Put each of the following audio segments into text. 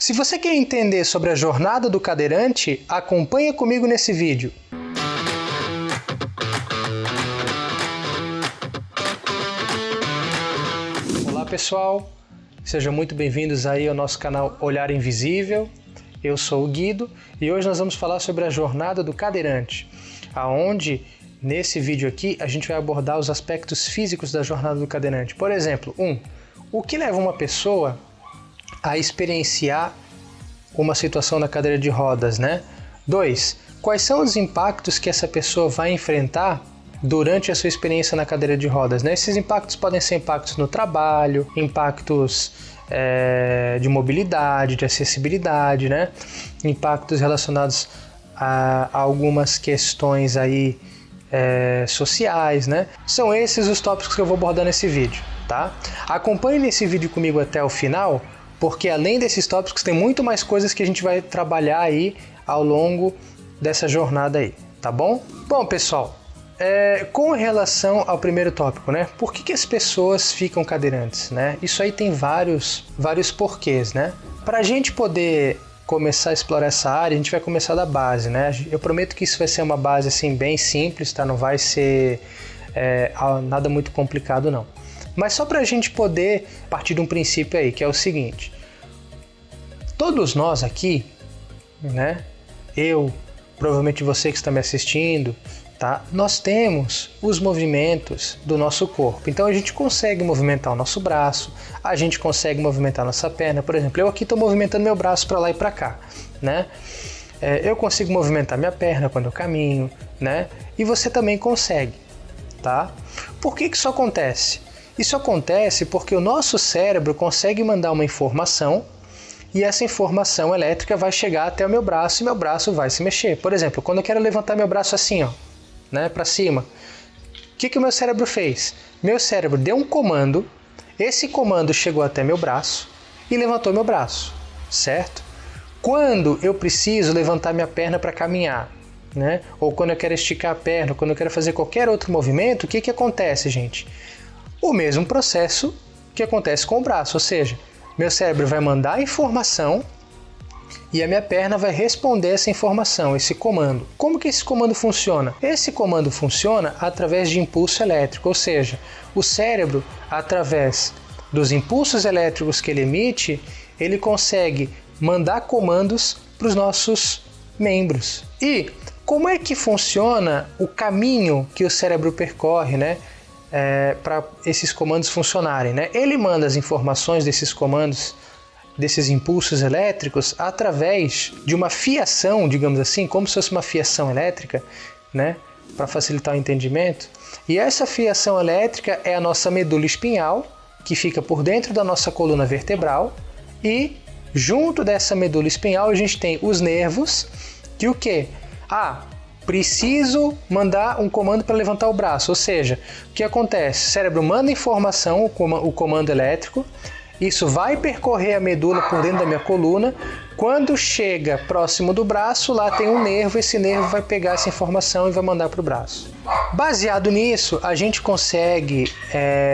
Se você quer entender sobre a jornada do cadeirante, acompanha comigo nesse vídeo. Olá pessoal, sejam muito bem-vindos aí ao nosso canal Olhar Invisível. Eu sou o Guido e hoje nós vamos falar sobre a jornada do cadeirante, aonde nesse vídeo aqui a gente vai abordar os aspectos físicos da jornada do cadeirante. Por exemplo, o que leva uma pessoa a experienciar uma situação na cadeira de rodas, né? 2. Quais são os impactos que essa pessoa vai enfrentar durante a sua experiência na cadeira de rodas, né? Esses impactos podem ser impactos no trabalho, impactos de mobilidade, de acessibilidade, né? Impactos relacionados a algumas questões aí sociais, né? São esses os tópicos que eu vou abordar nesse vídeo, tá? Acompanhe nesse vídeo comigo até o final, porque além desses tópicos tem muito mais coisas que a gente vai trabalhar aí ao longo dessa jornada aí, tá bom? Bom, pessoal, com relação ao primeiro tópico, né? Por que as pessoas ficam cadeirantes, né? Isso aí tem vários porquês, né? Para a gente poder começar a explorar essa área, a gente vai começar da base, né? Eu prometo que isso vai ser uma base assim bem simples, tá? Não vai ser nada muito complicado, não. Mas só para a gente poder partir de um princípio aí, que é o seguinte: todos nós aqui, né? Eu, provavelmente você que está me assistindo, tá? Nós temos os movimentos do nosso corpo. Então a gente consegue movimentar o nosso braço, a gente consegue movimentar a nossa perna. Por exemplo, eu aqui estou movimentando meu braço para lá e para cá, né? Eu consigo movimentar minha perna quando eu caminho, né? E você também consegue, tá? Por que isso acontece? Isso acontece porque o nosso cérebro consegue mandar uma informação e essa informação elétrica vai chegar até o meu braço e meu braço vai se mexer. Por exemplo, quando eu quero levantar meu braço assim, ó, né, para cima, o que o meu cérebro fez? Meu cérebro deu um comando, esse comando chegou até meu braço e levantou meu braço, certo? Quando eu preciso levantar minha perna para caminhar, né, ou quando eu quero esticar a perna, quando eu quero fazer qualquer outro movimento, o que acontece, gente? O mesmo processo que acontece com o braço, ou seja, meu cérebro vai mandar a informação e a minha perna vai responder essa informação, esse comando. Como que esse comando funciona? Esse comando funciona através de impulso elétrico, ou seja, o cérebro, através dos impulsos elétricos que ele emite, ele consegue mandar comandos para os nossos membros. E como é que funciona o caminho que o cérebro percorre, né? Para esses comandos funcionarem, né? Ele manda as informações desses comandos, desses impulsos elétricos, através de uma fiação, digamos assim, como se fosse uma fiação elétrica, né? Para facilitar o entendimento. E essa fiação elétrica é a nossa medula espinhal, que fica por dentro da nossa coluna vertebral, e junto dessa medula espinhal a gente tem os nervos, que o quê? Preciso mandar um comando para levantar o braço, ou seja, o que acontece? O cérebro manda informação, o comando elétrico, isso vai percorrer a medula por dentro da minha coluna, quando chega próximo do braço, lá tem um nervo, esse nervo vai pegar essa informação e vai mandar para o braço. Baseado nisso, a gente consegue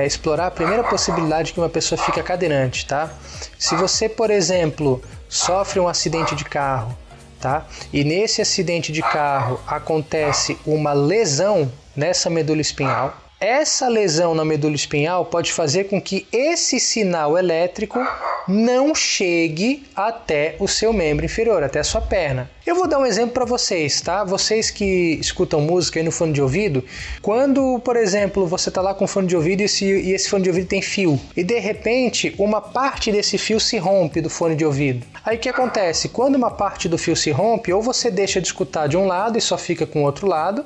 explorar a primeira possibilidade que uma pessoa fica cadeirante, tá? Se você, por exemplo, sofre um acidente de carro, tá? E nesse acidente de carro acontece uma lesão nessa medula espinhal. Essa lesão na medula espinhal pode fazer com que esse sinal elétrico não chegue até o seu membro inferior, até a sua perna. Eu vou dar um exemplo para vocês, tá? Vocês que escutam música aí no fone de ouvido, quando, por exemplo, você está lá com fone de ouvido e esse fone de ouvido tem fio, e de repente uma parte desse fio se rompe do fone de ouvido. Aí o que acontece? Quando uma parte do fio se rompe, ou você deixa de escutar de um lado e só fica com o outro lado,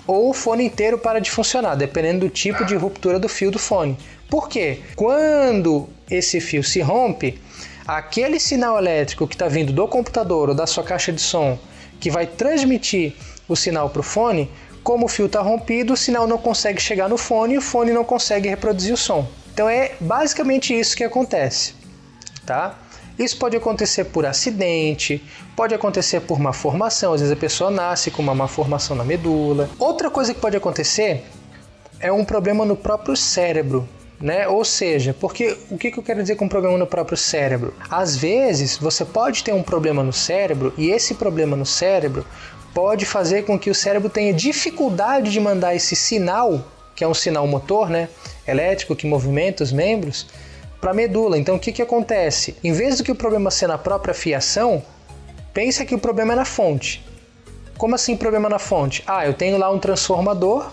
ou o fone inteiro para de funcionar, dependendo do tipo de ruptura do fio do fone. Por quê? Quando esse fio se rompe, aquele sinal elétrico que está vindo do computador ou da sua caixa de som, que vai transmitir o sinal para o fone, como o fio está rompido, o sinal não consegue chegar no fone e o fone não consegue reproduzir o som. Então é basicamente isso que acontece, tá? Isso pode acontecer por acidente, pode acontecer por má formação, às vezes a pessoa nasce com uma má formação na medula. Outra coisa que pode acontecer é um problema no próprio cérebro, né? Ou seja, porque o que eu quero dizer com problema no próprio cérebro? Às vezes você pode ter um problema no cérebro e esse problema no cérebro pode fazer com que o cérebro tenha dificuldade de mandar esse sinal, que é um sinal motor, né, elétrico, que movimenta os membros, para a medula. Então o que acontece? Em vez do que o problema ser na própria fiação, pensa que o problema é na fonte. Como assim problema na fonte? Eu tenho lá um transformador,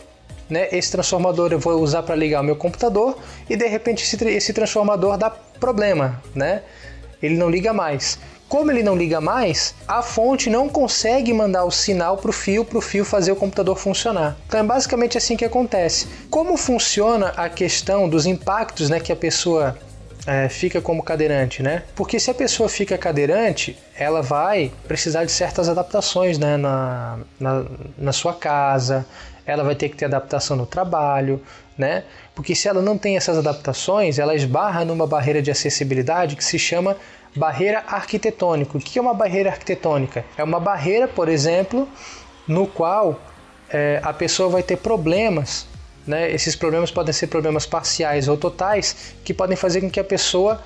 né? Esse transformador eu vou usar para ligar o meu computador e de repente esse transformador dá problema, né? Ele não liga mais. Como ele não liga mais, a fonte não consegue mandar o sinal para o fio fazer o computador funcionar. Então é basicamente assim que acontece. Como funciona a questão dos impactos, né, que a pessoa fica como cadeirante, né? Porque se a pessoa fica cadeirante, ela vai precisar de certas adaptações, né, na sua casa, ela vai ter que ter adaptação no trabalho, né? Porque se ela não tem essas adaptações, ela esbarra numa barreira de acessibilidade que se chama barreira arquitetônica. O que é uma barreira arquitetônica? É uma barreira, por exemplo, no qual a pessoa vai ter problemas, né? Esses problemas podem ser problemas parciais ou totais, que podem fazer com que a pessoa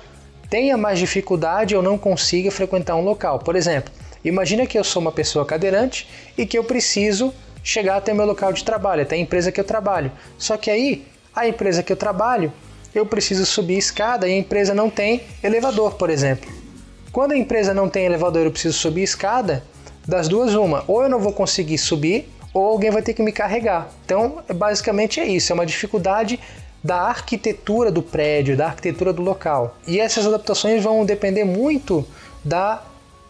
tenha mais dificuldade ou não consiga frequentar um local. Por exemplo, imagina que eu sou uma pessoa cadeirante e que eu preciso chegar até meu local de trabalho, até a empresa que eu trabalho. Só que aí, a empresa que eu trabalho, eu preciso subir escada e a empresa não tem elevador, por exemplo. Quando a empresa não tem elevador e eu preciso subir escada, das duas uma, ou eu não vou conseguir subir, ou alguém vai ter que me carregar. Então, basicamente é isso, é uma dificuldade da arquitetura do prédio, da arquitetura do local. E essas adaptações vão depender muito da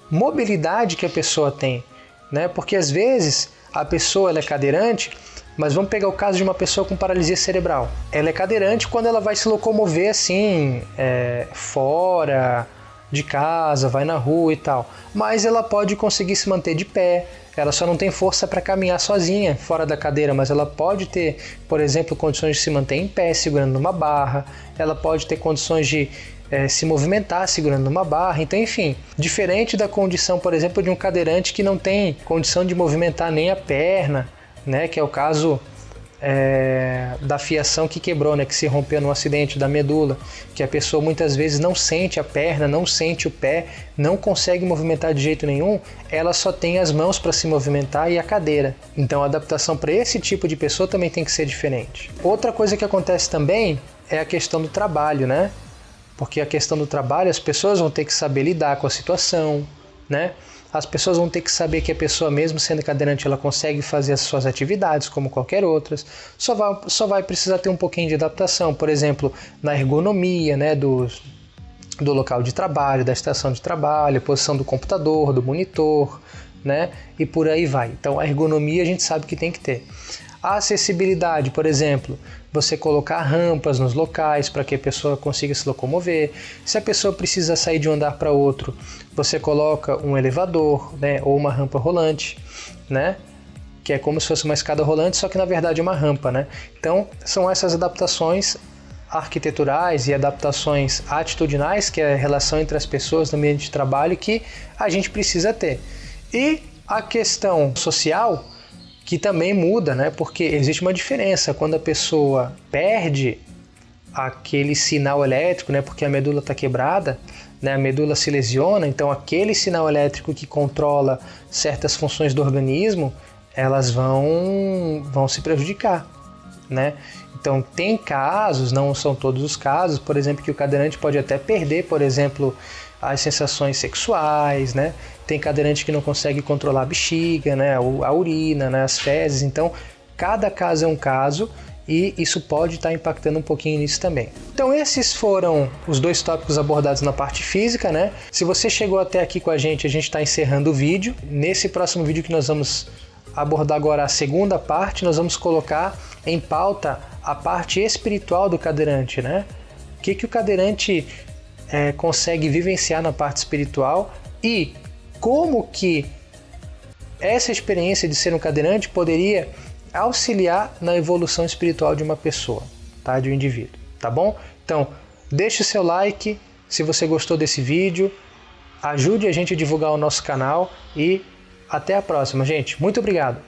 mobilidade que a pessoa tem, né? Porque às vezes a pessoa ela é cadeirante, mas vamos pegar o caso de uma pessoa com paralisia cerebral. Ela é cadeirante quando ela vai se locomover assim, fora de casa, vai na rua e tal. Mas ela pode conseguir se manter de pé, ela só não tem força para caminhar sozinha fora da cadeira, mas ela pode ter, por exemplo, condições de se manter em pé, segurando numa barra, ela pode ter condições de se movimentar segurando numa barra. Então, enfim, diferente da condição, por exemplo, de um cadeirante que não tem condição de movimentar nem a perna, né, que é o caso da fiação que quebrou, né, que se rompeu no acidente da medula, que a pessoa muitas vezes não sente a perna, não sente o pé, não consegue movimentar de jeito nenhum, ela só tem as mãos para se movimentar e a cadeira. Então a adaptação para esse tipo de pessoa também tem que ser diferente. Outra coisa que acontece também é a questão do trabalho, né? Porque a questão do trabalho, as pessoas vão ter que saber lidar com a situação, né? As pessoas vão ter que saber que a pessoa, mesmo sendo cadeirante, ela consegue fazer as suas atividades como qualquer outras. Só vai precisar ter um pouquinho de adaptação, por exemplo, na ergonomia, né, do local de trabalho, da estação de trabalho, posição do computador, do monitor, né, e por aí vai. Então a ergonomia a gente sabe que tem que ter. A acessibilidade, por exemplo, você colocar rampas nos locais para que a pessoa consiga se locomover. Se a pessoa precisa sair de um andar para outro, você coloca um elevador, né, ou uma rampa rolante, né, que é como se fosse uma escada rolante, só que na verdade é uma rampa, né? Então, são essas adaptações arquiteturais e adaptações atitudinais, que é a relação entre as pessoas no ambiente de trabalho, que a gente precisa ter. E a questão social, que também muda, né? Porque existe uma diferença quando a pessoa perde aquele sinal elétrico, né? Porque a medula está quebrada, né? A medula se lesiona, então aquele sinal elétrico que controla certas funções do organismo, elas vão se prejudicar, né? Então tem casos, não são todos os casos, por exemplo, que o cadeirante pode até perder, por exemplo, as sensações sexuais, né? Tem cadeirante que não consegue controlar a bexiga, né? A urina, né? As fezes. Então, cada caso é um caso e isso pode estar impactando um pouquinho nisso também. Então, esses foram os dois tópicos abordados na parte física, né? Se você chegou até aqui com a gente está encerrando o vídeo. Nesse próximo vídeo que nós vamos abordar agora a segunda parte, nós vamos colocar em pauta a parte espiritual do cadeirante, né? O que o cadeirante consegue vivenciar na parte espiritual e como que essa experiência de ser um cadeirante poderia auxiliar na evolução espiritual de uma pessoa, tá? De um indivíduo, tá bom? Então, deixe o seu like se você gostou desse vídeo, ajude a gente a divulgar o nosso canal e até a próxima, gente. Muito obrigado!